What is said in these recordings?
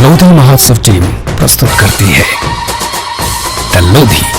लोधी महोत्सव टीम प्रस्तुत करती है द लोधी।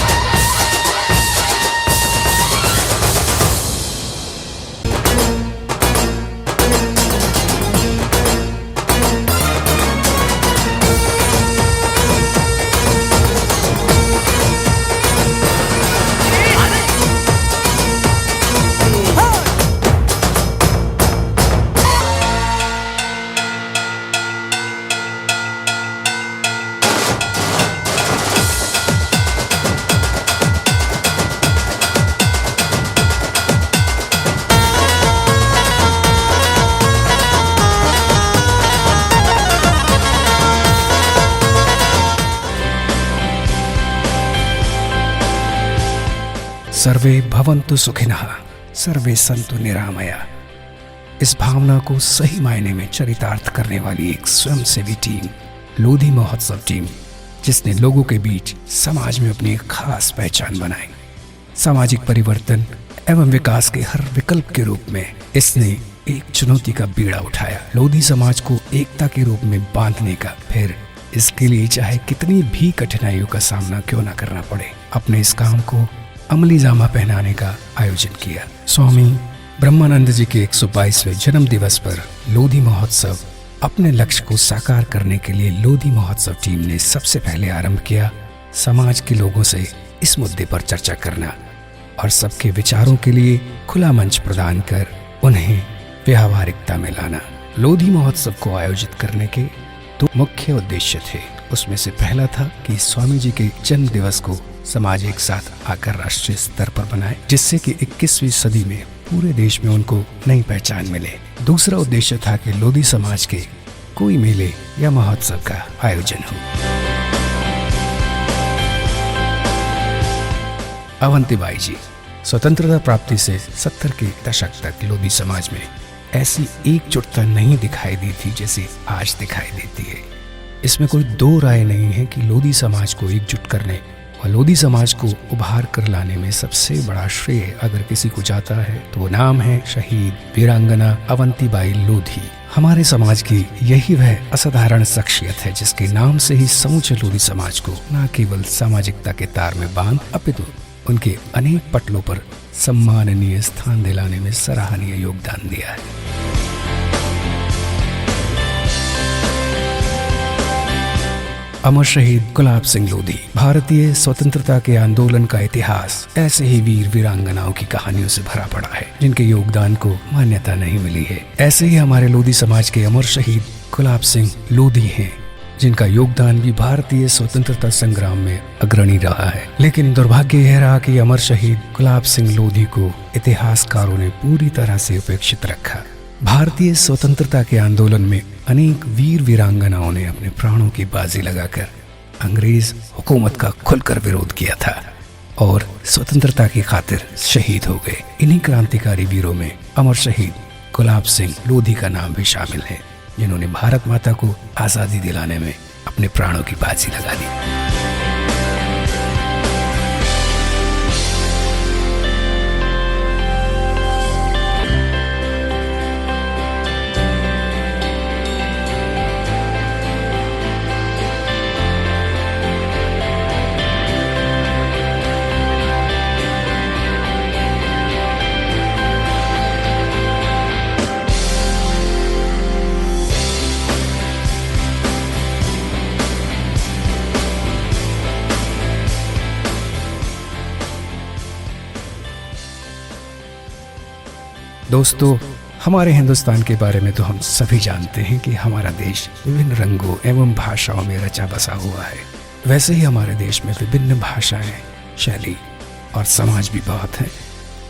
सर्वे भवन्तु सुखिनः, सर्वे सन्तु निरामया। इस भावना को सही मायने में चरितार्थ करने वाली एक स्वयंसेवी टीम लोधी महोत्सव टीम, जिसने लोगों के बीच समाज में अपनी एक खास पहचान बनाई। सामाजिक परिवर्तन एवं विकास के हर विकल्प के रूप में इसने एक चुनौती का बीड़ा उठाया, लोधी समाज को एकता के रूप में बांधने का। फिर इसके लिए चाहे कितनी भी कठिनाइयों का सामना क्यों न करना पड़े, अपने इस काम को अमली जामा पहनाने का आयोजन किया। स्वामी ब्रह्मानंद जी के 122वें जन्म दिवस पर लोधी महोत्सव अपने लक्ष्य को साकार करने के लिए लोधी महोत्सव टीम ने सबसे पहले आरंभ किया समाज के लोगों से इस मुद्दे पर चर्चा करना और सबके विचारों के लिए खुला मंच प्रदान कर उन्हें व्यावहारिकता में लाना। लोधी महोत्सव को आयोजित करने के दो मुख्य उद्देश्य थे। उसमें से पहला था कि स्वामी जी के जन्म दिवस को समाज एक साथ आकर राष्ट्रीय स्तर पर बनाए, जिससे कि 21वीं सदी में पूरे देश में उनको नई पहचान मिले। दूसरा उद्देश्य था कि लोधी समाज के कोई मेले या महोत्सव का आयोजन हो। अवंतीबाई जी स्वतंत्रता प्राप्ति से 70 के दशक तक लोधी समाज में ऐसी एकजुटता नहीं दिखाई दी थी जैसे आज दिखाई देती है। इसमें कोई दो राय नहीं है कि लोधी समाज को एकजुट करने और लोधी समाज को उभार कर लाने में सबसे बड़ा श्रेय अगर किसी को जाता है तो वो नाम है शहीद वीरांगना अवंतीबाई लोधी। हमारे समाज की यही वह असाधारण शख्सियत है जिसके नाम से ही समूचे लोधी समाज को न केवल सामाजिकता के तार में बांध अपितु उनके अनेक पटलों पर सम्माननीय स्थान दिलाने में सराहनीय योगदान दिया है। अमर शहीद गुलाब सिंह लोधी। भारतीय स्वतंत्रता के आंदोलन का इतिहास ऐसे ही वीर वीरांगनाओं की कहानियों से भरा पड़ा है जिनके योगदान को मान्यता नहीं मिली है। ऐसे ही हमारे लोधी समाज के अमर शहीद गुलाब सिंह लोधी हैं, जिनका योगदान भी भारतीय स्वतंत्रता संग्राम में अग्रणी रहा है। लेकिन दुर्भाग्य यह रहा कि अमर शहीद गुलाब सिंह लोधी को इतिहासकारों ने पूरी तरह से उपेक्षित रखा। भारतीय स्वतंत्रता के आंदोलन में अनेक वीर वीरांगनाओं ने अपने प्राणों की बाजी लगाकर अंग्रेज हुकूमत का खुलकर विरोध किया था और स्वतंत्रता की खातिर शहीद हो गए। इन्हीं क्रांतिकारी वीरों में अमर शहीद गुलाब सिंह लोधी का नाम भी शामिल है, जिन्होंने भारत माता को आजादी दिलाने में अपने प्राणों की बाजी लगा दी। दोस्तों, हमारे हिंदुस्तान के बारे में तो हम सभी जानते हैं कि हमारा देश विभिन्न रंगों एवं भाषाओं में रचा बसा हुआ है। वैसे ही हमारे देश में विभिन्न भाषाएं, शैली और समाज भी बहुत हैं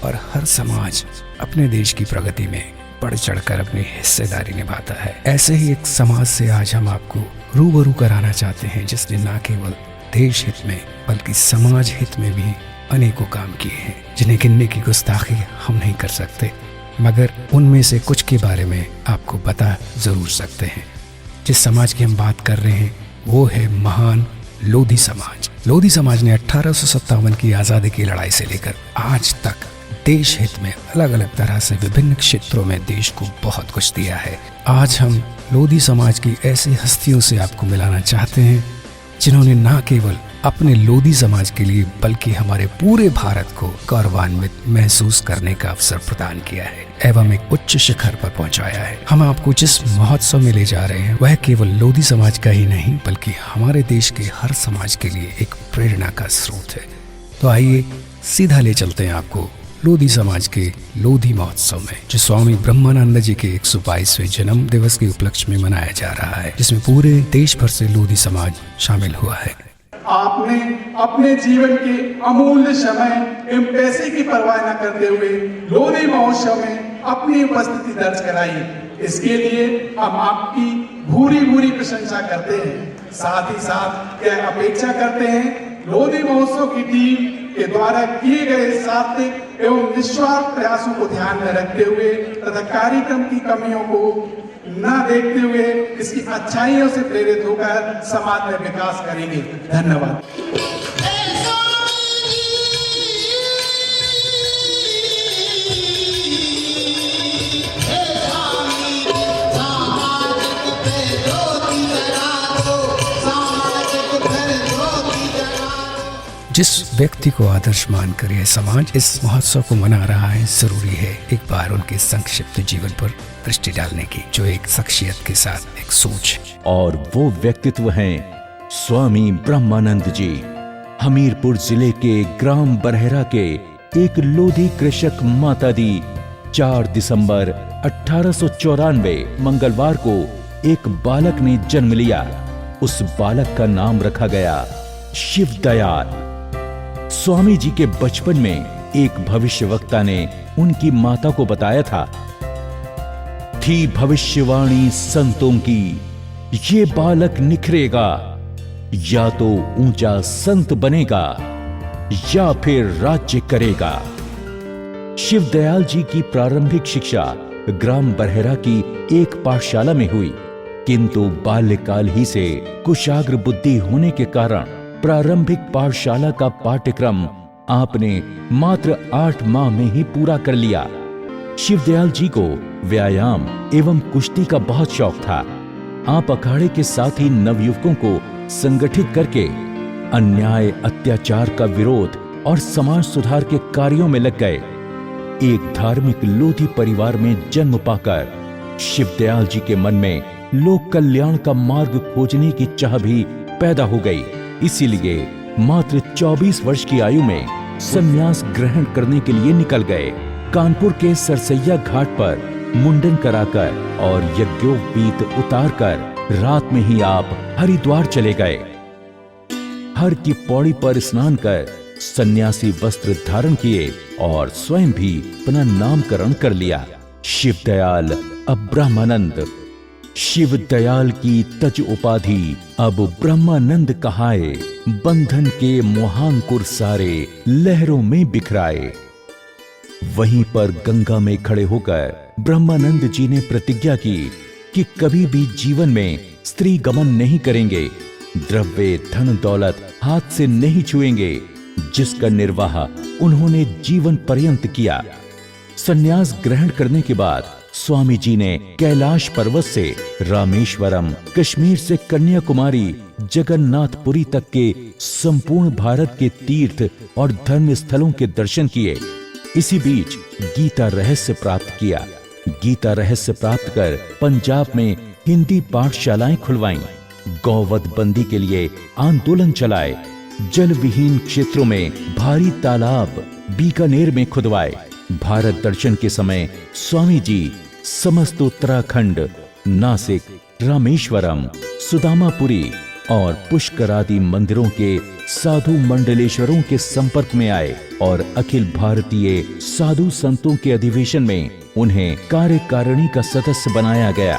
और हर समाज अपने देश की प्रगति में बढ़ चढ़कर अपनी हिस्सेदारी निभाता है। ऐसे ही एक समाज से आज हम आपको रूबरू कराना चाहते हैं जिसने न केवल देश हित में बल्कि समाज हित में भी अनेकों काम किए हैं, जिन्हें गिनने की गुस्ताखी हम नहीं कर सकते, मगर उनमें से कुछ के बारे में आपको बता जरूर सकते हैं। जिस समाज की हम बात कर रहे हैं वो है महान लोधी समाज। लोधी समाज ने 1857 की आज़ादी की लड़ाई से लेकर आज तक देश हित में अलग अलग तरह से विभिन्न क्षेत्रों में देश को बहुत कुछ दिया है। आज हम लोधी समाज की ऐसी हस्तियों से आपको मिलाना चाहते हैं जिन्होंने न केवल अपने लोधी समाज के लिए बल्कि हमारे पूरे भारत को गौरवान्वित महसूस करने का अवसर प्रदान किया है एवं एक उच्च शिखर पर पहुंचाया है। हम आपको जिस महोत्सव में ले जा रहे हैं वह केवल लोधी समाज का ही नहीं बल्कि हमारे देश के हर समाज के लिए एक प्रेरणा का स्रोत है। तो आइए सीधा ले चलते हैं आपको लोधी समाज के लोधी महोत्सव में, जो स्वामी ब्रह्मानंद जी के 122वें जन्म दिवस के उपलक्ष्य में मनाया जा रहा है, जिसमें पूरे देश भर से लोधी समाज शामिल हुआ है। आपने अपने जीवन के अमूल्य समय एवं पैसे की परवाह न करते हुए लोधी महोत्सव में अपनी उपस्थिति दर्ज कराई। इसके लिए हम आपकी भूरी भूरी प्रशंसा करते हैं। साथ ही साथ यह अपेक्षा करते हैं लोधी महोत्सव की टीम के द्वारा किए गए सात्विक एवं निस्वार्थ प्रयासों को ध्यान में रखते हुए तथा कार्यक्रम की कमियों को न देखते हुए इसकी अच्छाइयों से प्रेरित होकर समाज में विकास करेंगे। धन्यवाद। जिस व्यक्ति को आदर्श मानकर यह समाज इस महोत्सव को मना रहा है, जरूरी है एक बार उनके संक्षिप्त जीवन पर दृष्टि डालने की, जो एक शख्सियत के साथ एक सोच है। और वो व्यक्तित्व हैं स्वामी ब्रह्मानंद जी। हमीरपुर जिले के ग्राम बरहेरा के एक लोधी कृषक मातादी 4 दिसंबर 1894 मंगलवार को एक बालक ने जन्म लिया। उस बालक का नाम रखा गया शिव दयाल। स्वामी जी के बचपन में एक भविष्यवक्ता ने उनकी माता को बताया था, थी भविष्यवाणी संतों की, ये बालक निखरेगा, या तो ऊंचा संत बनेगा या फिर राज्य करेगा। शिव दयाल जी की प्रारंभिक शिक्षा ग्राम बरहेरा की एक पाठशाला में हुई, किंतु बाल्यकाल ही से कुशाग्र बुद्धि होने के कारण प्रारंभिक पाठशाला का पाठ्यक्रम आपने मात्र 8 माह में ही पूरा कर लिया। शिवदयाल जी को व्यायाम एवं कुश्ती का बहुत शौक था। आप अखाड़े के साथ ही नवयुवकों को संगठित करके अन्याय अत्याचार का विरोध और समाज सुधार के कार्यों में लग गए। एक धार्मिक लोधी परिवार में जन्म पाकर शिवदयाल जी के मन में लोक कल्याण का मार्ग खोजने की चाह भी पैदा हो गई। इसीलिए मात्र 24 वर्ष की आयु में संन्यास ग्रहण करने के लिए निकल गए। कानपुर के सरसैया घाट पर मुंडन कराकर और यज्ञोपवीत उतारकर रात में ही आप हरिद्वार चले गए। हर की पौड़ी पर स्नान कर सन्यासी वस्त्र धारण किए और स्वयं भी अपना नामकरण कर लिया, शिवदयाल अब ब्रह्मानंद। शिव दयाल की तज उपाधि अब ब्रह्मानंद कहाए, बंधन के मोहांकुर सारे लहरों में बिखराए। वहीं पर गंगा में खड़े होकर ब्रह्मानंद जी ने प्रतिज्ञा की कि कभी भी जीवन में स्त्री गमन नहीं करेंगे, द्रव्य धन दौलत हाथ से नहीं छुएंगे, जिसका निर्वाह उन्होंने जीवन पर्यंत किया। संन्यास ग्रहण करने के बाद स्वामी जी ने कैलाश पर्वत से रामेश्वरम, कश्मीर से कन्याकुमारी, जगन्नाथपुरी तक के संपूर्ण भारत के तीर्थ और धर्म स्थलों के दर्शन किए। इसी बीच गीता रहस्य प्राप्त किया। गीता रहस्य प्राप्त कर पंजाब में हिंदी पाठशालाएं खुलवाईं, गौवध बंदी के लिए आंदोलन चलाए, जल विहीन क्षेत्रों में भारी तालाब बीकानेर में खुदवाए। भारत दर्शन के समय स्वामी जी समस्त उत्तराखंड, नासिक, रामेश्वरम, सुदामापुरी और पुष्कर आदि मंदिरों के साधु मंडलेश्वरों के संपर्क में आए और अखिल भारतीय साधु संतों के अधिवेशन में उन्हें कार्यकारिणी का सदस्य बनाया गया।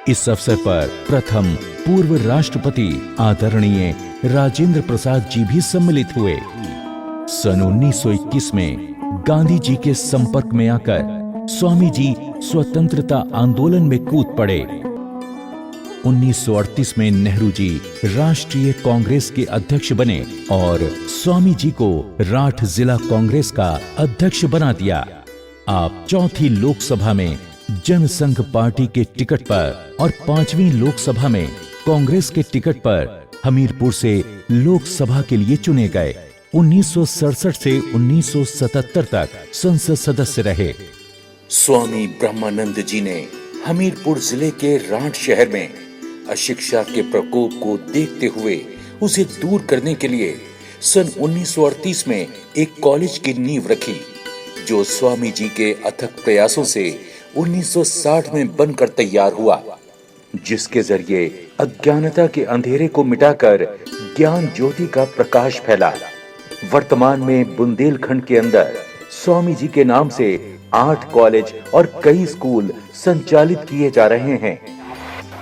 इस अवसर पर प्रथम पूर्व राष्ट्रपति आदरणीय राजेंद्र प्रसाद जी भी सम्मिलित हुए। सन 1921 में गांधी जी के संपर्क में आकर स्वामी जी स्वतंत्रता आंदोलन में कूद पड़े। 1938 में नेहरू जी राष्ट्रीय कांग्रेस के अध्यक्ष बने और स्वामी जी को राठ जिला कांग्रेस का अध्यक्ष बना दिया। आप चौथी लोकसभा में जनसंघ पार्टी के टिकट पर और 5वीं लोकसभा में कांग्रेस के टिकट पर हमीरपुर से लोकसभा के लिए चुने गए। 1967 से 1977 तक संसद सदस्य रहे। स्वामी ब्रह्मानंद जी ने हमीरपुर जिले के रांट शहर में अशिक्षा के प्रकोप को देखते हुए उसे दूर करने के लिए सन 1938 में एक कॉलेज की नींव रखी, जो स्वामी जी के अथक प्रयासों से 1960 में बनकर तैयार हुआ, जिसके जरिए अज्ञानता के अंधेरे को मिटाकर ज्ञान ज्योति का प्रकाश फैला। वर्तमान में बुंदेलखंड के अंदर स्वामी जी के नाम से 8 कॉलेज और कई स्कूल संचालित किए जा रहे हैं।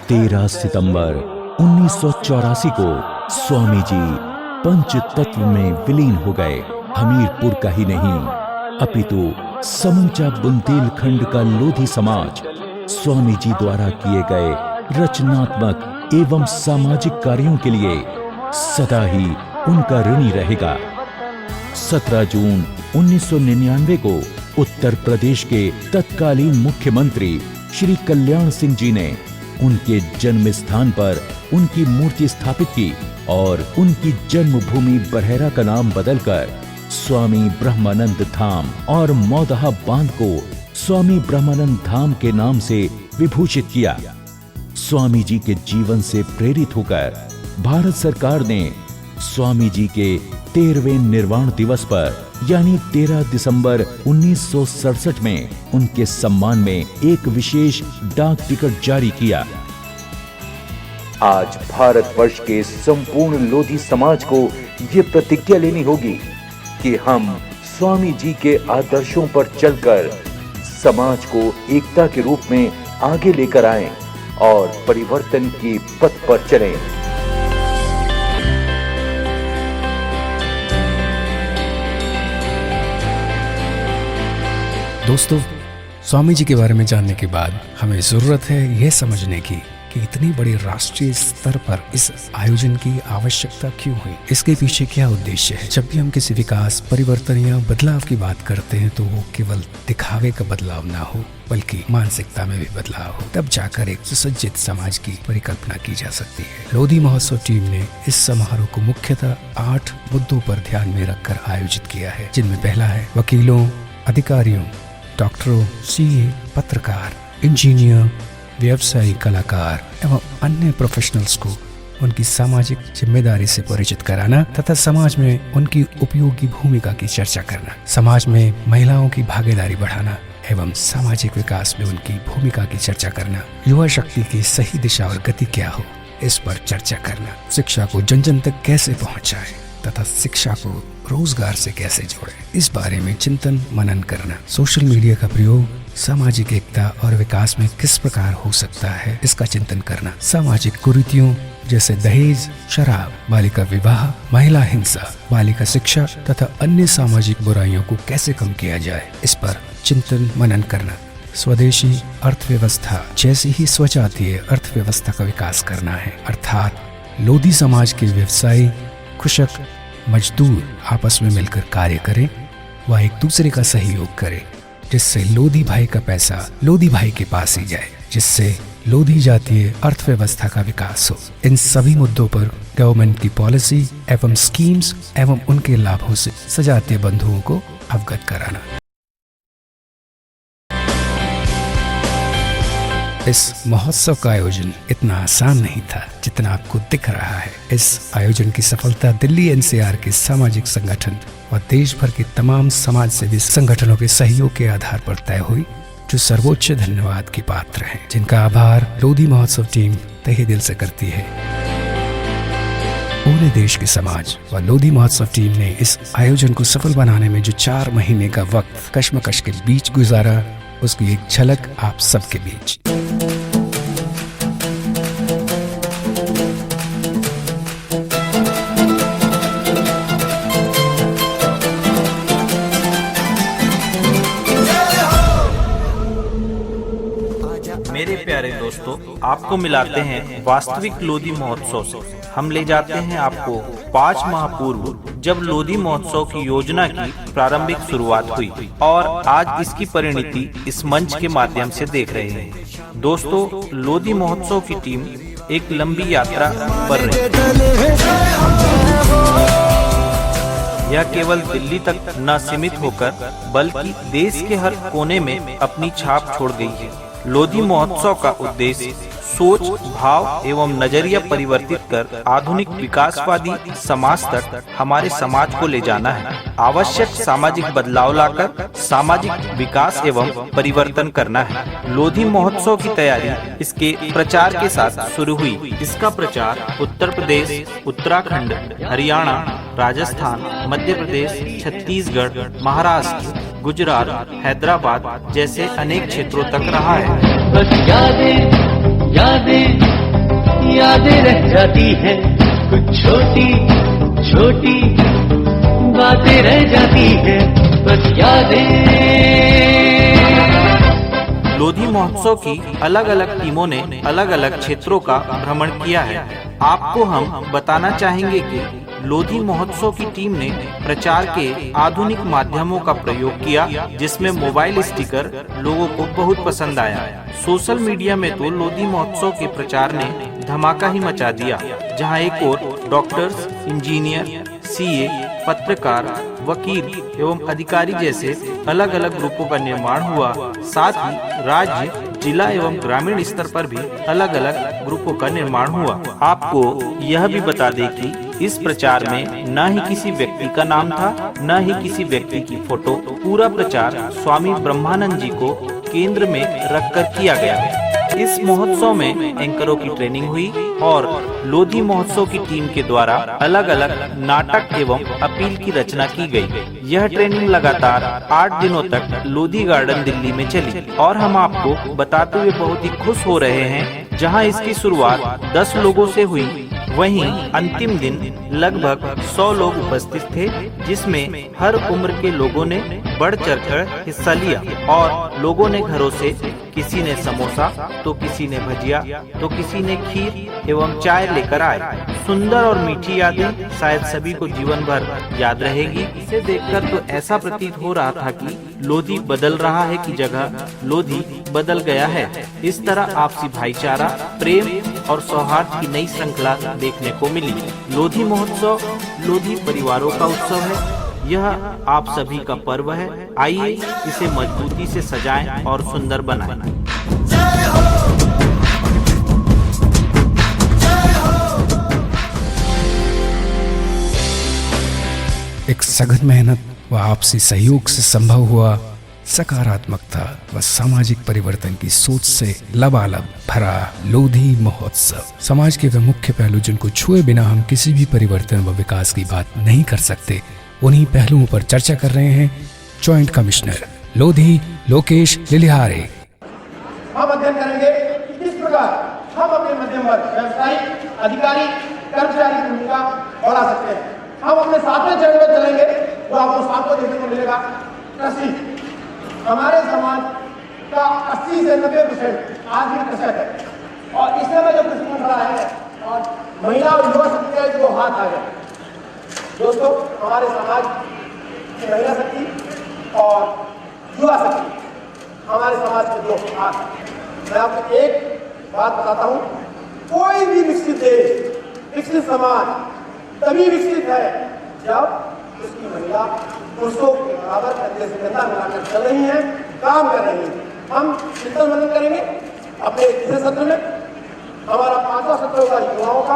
13 सितंबर 1984 को स्वामी जी पंच तत्व में विलीन हो गए। हमीरपुर का ही नहीं अपितु समूचा बुंदेलखंड का लोधी समाज स्वामी जी द्वारा किए गए रचनात्मक एवं सामाजिक कार्यों के लिए सदा ही उनका ऋणी रहेगा। 17 जून 1999 को उत्तर प्रदेश के तत्कालीन मुख्यमंत्री श्री कल्याण सिंह जी ने उनके जन्म स्थान पर उनकी मूर्ति स्थापित की और उनकी जन्मभूमि बरहरा का नाम बदलकर स्वामी ब्रह्मानंद धाम और मौदहा बांध को स्वामी ब्रह्मानंद धाम के नाम से विभूषित किया। स्वामी जी के जीवन से प्रेरित होकर भारत सरकार ने स्वामी जी के 13वें निर्वाण दिवस पर यानी 13 दिसंबर 1967 में उनके सम्मान में एक विशेष डाक टिकट जारी किया। आज भारतवर्ष के संपूर्ण लोधी समाज को ये प्रतिज्ञा लेनी होगी कि हम स्वामी जी के आदर्शों पर चलकर समाज को एकता के रूप में आगे लेकर आएं और परिवर्तन की पथ पर चलें। दोस्तों, स्वामी जी के बारे में जानने के बाद हमें जरूरत है यह समझने की कि इतनी बड़ी राष्ट्रीय स्तर पर इस आयोजन की आवश्यकता क्यों हुई, इसके पीछे क्या उद्देश्य है। जब भी हम किसी विकास, परिवर्तन या बदलाव की बात करते हैं तो वो केवल दिखावे का बदलाव ना हो बल्कि मानसिकता में भी बदलाव हो, तब जाकर एक सुसज्जित समाज की परिकल्पना की जा सकती है। लोधी महोत्सव टीम ने इस समारोह को मुख्यतः 8 मुद्दों पर ध्यान में रखकर आयोजित किया है, जिनमें पहला है वकीलों, अधिकारियों, डॉक्टरों, सीए, पत्रकार, इंजीनियर, व्यवसायी, कलाकार एवं अन्य प्रोफेशनल्स को उनकी सामाजिक जिम्मेदारी से परिचित कराना तथा समाज में उनकी उपयोगी भूमिका की चर्चा करना, समाज में महिलाओं की भागीदारी बढ़ाना एवं सामाजिक विकास में उनकी भूमिका की चर्चा करना, युवा शक्ति की सही दिशा और गति क्या हो इस पर चर्चा करना, शिक्षा को जन जन तक कैसे पहुंचाए तथा शिक्षा को रोजगार से कैसे जोड़े, इस बारे में चिंतन मनन करना, सोशल मीडिया का प्रयोग सामाजिक एकता और विकास में किस प्रकार हो सकता है इसका चिंतन करना, सामाजिक कुरीतियों जैसे दहेज, शराब, बालिका विवाह, महिला हिंसा, बालिका शिक्षा तथा अन्य सामाजिक बुराइयों को कैसे कम किया जाए इस पर चिंतन मनन करना, स्वदेशी अर्थव्यवस्था जैसी ही स्वजातीय अर्थव्यवस्था का विकास करना है, अर्थात लोधी समाज के व्यवसायी, कृषक, मजदूर आपस में मिलकर कार्य करें व एक दूसरे का सहयोग करें, जिससे लोधी भाई का पैसा लोधी भाई के पास ही जाए, जिससे लोधी जातीय अर्थव्यवस्था का विकास हो। इन सभी मुद्दों पर गवर्नमेंट की पॉलिसी एवं स्कीम्स एवं उनके लाभों से सजातीय बंधुओं को अवगत कराना। इस महोत्सव का आयोजन इतना आसान नहीं था जितना आपको दिख रहा है। इस आयोजन की सफलता दिल्ली एनसीआर के सामाजिक संगठन और देश भर के तमाम समाज सेवी संगठनों के सहयोग के आधार पर तय हुई, जो सर्वोच्च धन्यवाद की पात्र हैं, जिनका आभार लोधी महोत्सव टीम तहे दिल से करती है। पूरे देश के समाज व लोधी महोत्सव टीम ने इस आयोजन को सफल बनाने में जो 4 महीने का वक्त कश्मकश के बीच गुजारा, उसकी एक झलक आप सबके बीच। प्यारे दोस्तों, आपको मिलाते हैं वास्तविक लोधी महोत्सव से। हम ले जाते हैं आपको 5 माह पूर्व, जब लोधी महोत्सव की योजना की प्रारंभिक शुरुआत हुई और आज इसकी परिणति इस मंच के माध्यम से देख रहे हैं। दोस्तों, लोधी महोत्सव की टीम एक लंबी यात्रा पर रही। यह केवल दिल्ली तक न सीमित होकर बल्कि देश के हर कोने में अपनी छाप छोड़ गई है। लोधी महोत्सव का उद्देश्य सोच, भाव एवं नजरिया परिवर्तित कर आधुनिक विकासवादी समाज तक हमारे समाज को ले जाना है। आवश्यक सामाजिक बदलाव लाकर सामाजिक विकास एवं परिवर्तन करना है। लोधी महोत्सव की तैयारी इसके प्रचार के साथ शुरू हुई। इसका प्रचार उत्तर प्रदेश, उत्तराखंड, हरियाणा, राजस्थान, मध्य प्रदेश, छत्तीसगढ़, महाराष्ट्र, गुजरात, हैदराबाद जैसे अनेक क्षेत्रों तक रहा है। बस यादें रह जाती है, कुछ छोटी छोटी बातें रह जाती है, बस यादें। लोधी महोत्सव की अलग अलग टीमों ने अलग अलग क्षेत्रों का भ्रमण किया है। आपको हम बताना चाहेंगे कि लोधी महोत्सव की टीम ने प्रचार के आधुनिक माध्यमों का प्रयोग किया, जिसमें मोबाइल स्टिकर लोगों को बहुत पसंद आया। सोशल मीडिया में तो लोधी महोत्सव के प्रचार ने धमाका ही मचा दिया, जहां एक ओर डॉक्टर्स, इंजीनियर, सीए, पत्रकार, वकील एवं अधिकारी जैसे अलग अलग ग्रुपों का निर्माण हुआ। साथ ही राज्य, जिला एवं ग्रामीण स्तर पर भी अलग अलग ग्रुपों का निर्माण हुआ। आपको यह भी बता दें कि इस प्रचार में न ही किसी व्यक्ति का नाम था, न ही किसी व्यक्ति की फोटो। पूरा प्रचार स्वामी ब्रह्मानंद जी को केंद्र में रखकर किया गया है। इस महोत्सव में एंकरों की ट्रेनिंग हुई और लोधी महोत्सव की टीम के द्वारा अलग अलग नाटक एवं अपील की रचना की गई। यह ट्रेनिंग लगातार 8 दिनों तक लोधी गार्डन दिल्ली में चली और हम आपको बताते हुए बहुत ही खुश हो रहे हैं, जहां इसकी शुरुआत 10 लोगों से हुई, वहीं अंतिम दिन लगभग 100 लोग उपस्थित थे, जिसमें हर उम्र के लोगों ने बढ़ चढ़कर हिस्सा लिया और लोगों ने घरों से किसी ने समोसा, तो किसी ने भजिया, तो किसी ने खीर एवं चाय लेकर आए। सुंदर और मीठी यादें शायद सभी को जीवन भर याद रहेगी। इसे देखकर तो ऐसा प्रतीत हो रहा था कि लोधी बदल रहा है की जगह लोधी बदल गया है। इस तरह आपसी भाईचारा, प्रेम और सौहार्द की नई श्रृंखला देखने को मिली। लोधी महोत्सव लोधी परिवारों का उत्सव है। यह आप सभी का पर्व है। आइए इसे मजबूती से सजाएं और सुंदर बनाएं। एक सघन मेहनत व आपसी सहयोग से संभव हुआ सकारात्मकता व सामाजिक परिवर्तन की सोच से लबालब भरा लोधी महोत्सव। समाज के वे मुख्य पहलू जिनको छुए बिना हम किसी भी परिवर्तन व विकास की बात नहीं कर सकते, उन्हीं पहलुओं पर चर्चा कर रहे हैं जॉइंट कमिश्नर लोधी लोकेश लिलिहारे। हम अध्ययन करेंगे कि किस प्रकार हम अपने मध्यम वर्ग, व्यवसायी, अधिकारी, कर्मचारी की भूमिका बढ़ा सकते हैं। हम अपने 7वें चरण में चलेंगे, जो आपको 7 को देखने को मिलेगा। कृषि हमारे समाज का 80 से 90% आज भी कृषक है और इस समय जो कृषि में खड़ा है और महिला और युवा शक्ति का जो हाथ आ गया। दोस्तों, हमारे समाज की महिला शक्ति और युवा शक्ति हमारे समाज के 2 हाथ। मैं आपको एक बात बताता हूँ, कोई भी विकसित देश, विकसित समाज तभी विकसित है जब उसकी महिला पुरुषों के बराबर कंधे से कंधा मिलाकर चल रही है, काम कर रही है। हम चिंतन मनन करेंगे अपने तीसरे सत्र में। हमारा 5वां सत्र होगा युवाओं का।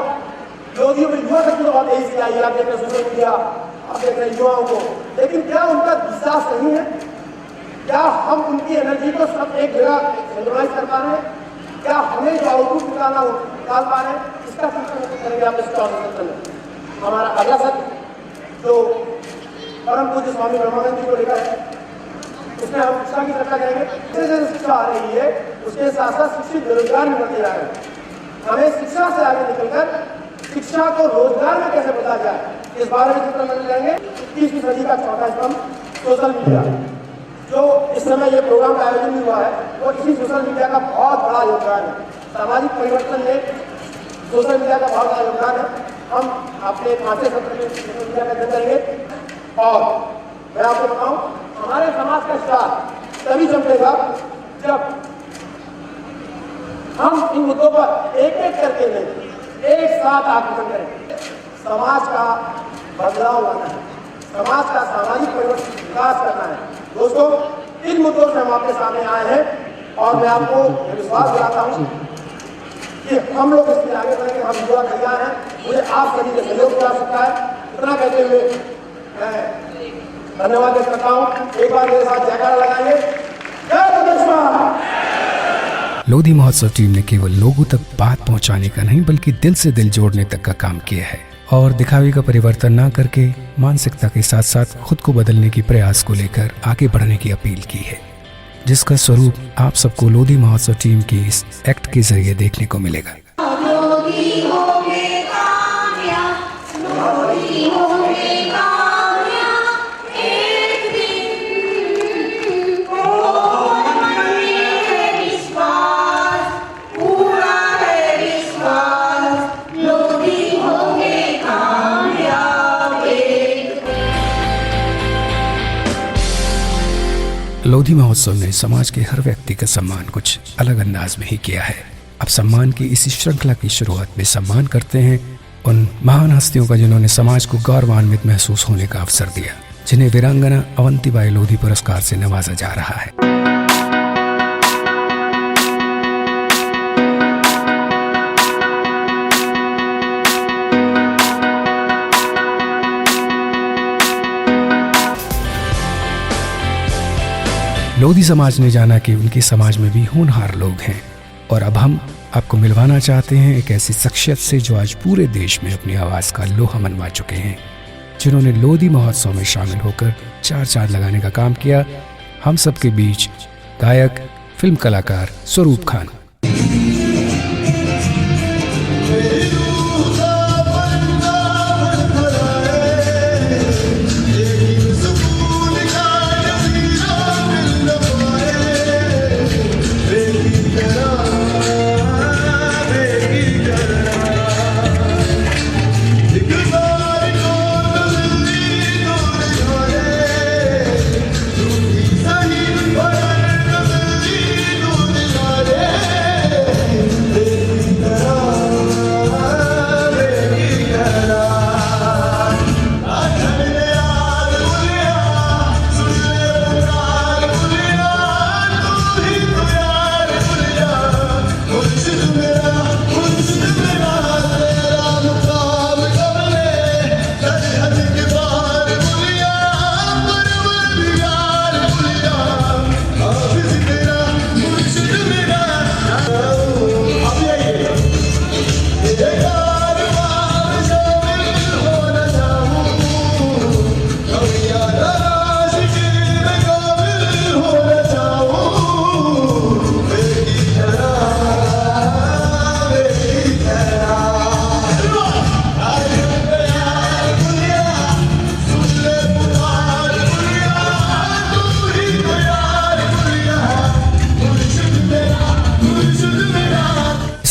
लोधियों में युवा शक्ति तो बहुत तेजी से आई। आप देख रहे सोशल मीडिया, आप देख रहे युवाओं को, लेकिन क्या उनका विश्वास नहीं है? क्या हम उनकी एनर्जी को सब एक जगह सेंट्रलाइज कर पा रहे हैं? क्या हमें जो आउटपुट निकालना हो निकाल पा रहे हैं? इसका चिंतन करेंगे आप इस 14वें सत्र में। हमारा अगला सत्र जो परम पूज्य स्वामी ब्रह्मानंद जी को लेकर है, उसमें हम शिक्षा की चर्चा करेंगे। जैसे शिक्षा आ रही है, उसके साथ साथ शिक्षित बेरोजगार निकलते जा रहे हैं। हमें शिक्षा से आगे निकलकर शिक्षा को रोजगार में कैसे बदला जाए, इस बारे में चिंतन करने जाएंगे। 21वीं सदी का चौथा स्तंभ सोशल मीडिया। जो इस समय ये प्रोग्राम का आयोजन हुआ है वो इसी सोशल मीडिया का बहुत बड़ा योगदान है। सामाजिक परिवर्तन में सोशल मीडिया का बहुत बड़ा योगदान है। हम अपने 5वें सत्र में सोशल मीडिया का अध्ययन करेंगे और मैं आपको बताऊं हमारे समाज का स्टार तभी चमकेगा जब हम इन मुद्दों पर एक एक करके नहीं एक साथ आगमन करें। समाज का बदलाव लाना है, समाज का सामाजिक परिवर्तन विकास करना है। दोस्तों इन मुद्दों से हम आपके सामने आए हैं और मैं आपको विश्वास दिलाता हूँ कि हम लोग इसके आगे बढ़ेंगे। हम युवा तैयार हैं, मुझे आप सभी के सहयोग की आवश्यकता है। इतना कहते हुए मैं धन्यवाद व्यक्त करता हूँ। एक बार मेरे साथ जयकारा लगाएंगे। जय प्रदेश। लोधी महोत्सव टीम ने केवल लोगों तक बात पहुंचाने का नहीं बल्कि दिल से दिल जोड़ने तक का काम किया है और दिखावे का परिवर्तन ना करके मानसिकता के साथ साथ खुद को बदलने की प्रयास को लेकर आगे बढ़ने की अपील की है, जिसका स्वरूप आप सबको लोधी महोत्सव टीम के इस एक्ट के जरिए देखने को मिलेगा। लोधी महोत्सव ने समाज के हर व्यक्ति का सम्मान कुछ अलग अंदाज में ही किया है। अब सम्मान की इसी श्रृंखला की शुरुआत में सम्मान करते हैं उन महान हस्तियों का जिन्होंने समाज को गौरवान्वित महसूस होने का अवसर दिया, जिन्हें वीरांगना अवंतीबाई लोधी पुरस्कार से नवाजा जा रहा है। लोधी समाज ने जाना कि उनके समाज में भी होनहार लोग हैं और अब हम आपको मिलवाना चाहते हैं एक ऐसी शख्सियत से जो आज पूरे देश में अपनी आवाज़ का लोहा मनवा चुके हैं, जिन्होंने लोधी महोत्सव में शामिल होकर चार चांद लगाने का काम किया। हम सबके बीच गायक फिल्म कलाकार स्वरूप खान।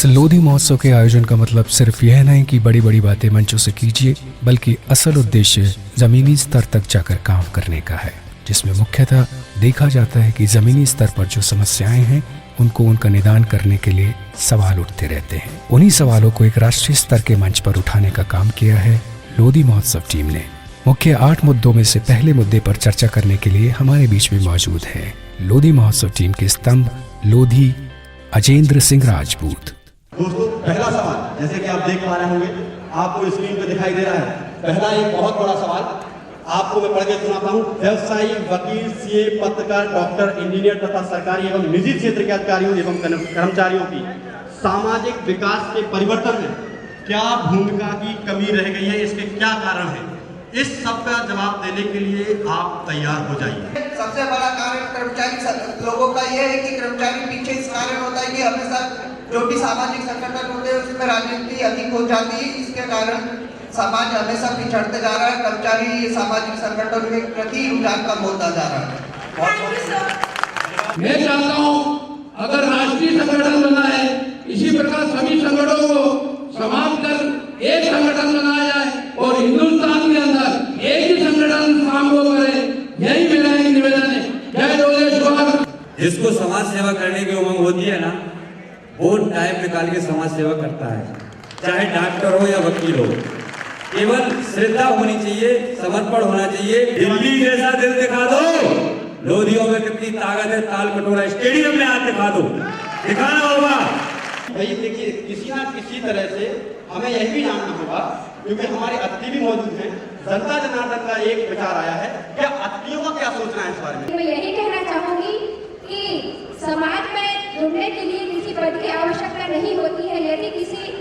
लोधी महोत्सव के आयोजन का मतलब सिर्फ यह नहीं कि बड़ी बड़ी बातें मंचों से कीजिए, बल्कि असल उद्देश्य जमीनी स्तर तक जाकर काम करने का है, जिसमें मुख्यतः देखा जाता है कि जमीनी स्तर पर जो समस्याएं हैं उनको उनका निदान करने के लिए सवाल उठते रहते हैं। उन्हीं सवालों को एक राष्ट्रीय स्तर के मंच पर उठाने का काम किया है लोधी महोत्सव टीम ने। मुख्य 8 मुद्दों में से पहले मुद्दे पर चर्चा करने के लिए हमारे बीच में मौजूद है लोधी महोत्सव टीम के स्तंभ लोधी अजेंद्र सिंह राजपूत। दोस्तों पहला सवाल जैसे कि आप देख पा रहे होंगे, आपको स्क्रीन पे दिखाई दे रहा है। पहला एक बहुत बड़ा सवाल आपको मैं पढ़ के सुनाता हूँ। व्यवसायी, वकील, सीए, पत्रकार, डॉक्टर, इंजीनियर तथा सरकारी एवं निजी क्षेत्र के अधिकारियों एवं कर्मचारियों की सामाजिक विकास के परिवर्तन में क्या भूमिका की कमी रह गई है, इसके क्या कारण है, इस सब का जवाब देने के लिए आप तैयार हो जाइए। सबसे बड़ा कारण कर्मचारी लोगों का यह है कि कर्मचारी पीछे इस कारण होता है कि हमेशा जो भी सामाजिक संगठन होते हैं उसमें राजनीति अधिक हो जाती है। इसके कारण समाज हमेशा पिछड़ते जा रहा है। कर्मचारी सामाजिक संगठन के प्रति रुझान कम होता जा रहा है। मैं चाहता हूं अगर राष्ट्रीय संगठन बना है, इसी प्रकार सभी संगठनों को समाप्त कर एक संगठन बनाया जाए और हिंदुस्तान के अंदर एक ही संगठन काम को करे। यही मेरा एक निवेदन है। जय डोलेश्वर। जिसको समाज सेवा करने की उमंग होती है ना, वो टाइम निकाल के समाज सेवा करता है, चाहे डॉक्टर हो या वकील हो। केवल श्रद्धा होनी चाहिए, समर्पण होना चाहिए। दिल्ली जैसा दिल दिखा दो, लोधियों में कितनी ताकत है, ताल कटोरा स्टेडियम में हाथ दिखा दो, दिखाना होगा। भाई देखिए, किसी ना किसी तरह से हमें यह भी जानना होगा, क्योंकि हमारे अतिथि भी मौजूद हैं। जनता जनार्दन का एक विचार आया है, क्या अतिथियों का क्या सोचना है इस बारे में? मैं यही कहना चाहूंगी कि समाज में जुड़ने के लिए किसी पद की आवश्यकता नहीं होती है। यदि किसी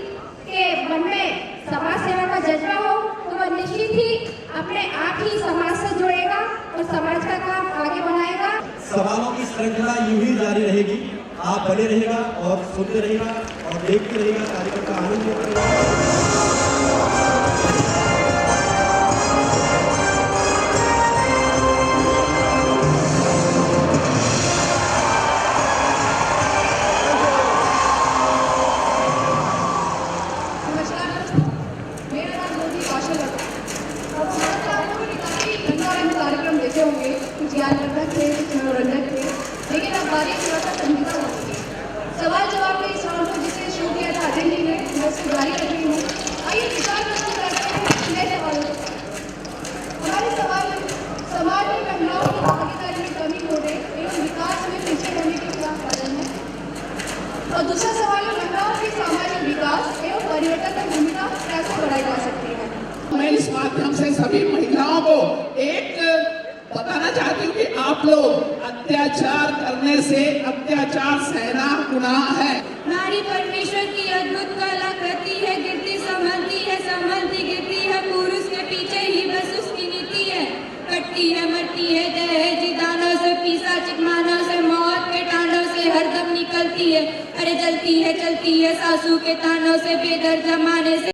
के मन में समाज सेवा का जज्बा हो तो वह निश्चित ही अपने आप ही समाज से जुड़ेगा और समाज का काम आगे बढ़ाएगा। सवालों की श्रृंखला यूं ही जारी रहेगी। आप बने रहेगा और सुनते रहेगा और देखते रहेगा, कार्यक्रम का आनंद लेते रहेगा। कार्यक्रम देखे होंगे, कुछ ज्ञानवर्धक थे, कुछ मनोरंजक थे, लेकिन अब बारी थोड़ा सा संगीता होती है। सवाल जवाब के इस राउंड को जिसे शुरू किया था अटेंडी ने, मैं उसको जारी रख रही हूँ। आइए विचार प्रस्तुत करते हैं नए सवालों। हमारे सवाल समाज में महिलाओं की भागीदारी में कमी होने एवं विकास में पीछे होने के क्या कारण है। और दूसरा सवाल है, महिलाओं के सामाजिक विकास एवं परिवर्तन में भूमिका कैसे बढ़ाई जा सकती है। मैं इस माध्यम से सभी महिलाओं को एक बताना चाहती हूँ कि आप लोग अत्याचार करने से अत्याचार सहना गुनाह है। नारी परमेश्वर की अद्भुत कलाकृति है, गिरती संभलती है, संभलती गिरती है, पुरुष के पीछे ही बस उसकी नीति है। कटती है मरती है दहेजी दानों से, पिशाचिक मानव से, मौत के टांडों से हरदम निकलती है। अरे जलती है चलती है सासू के तानों से, बेदर्द जमाने से।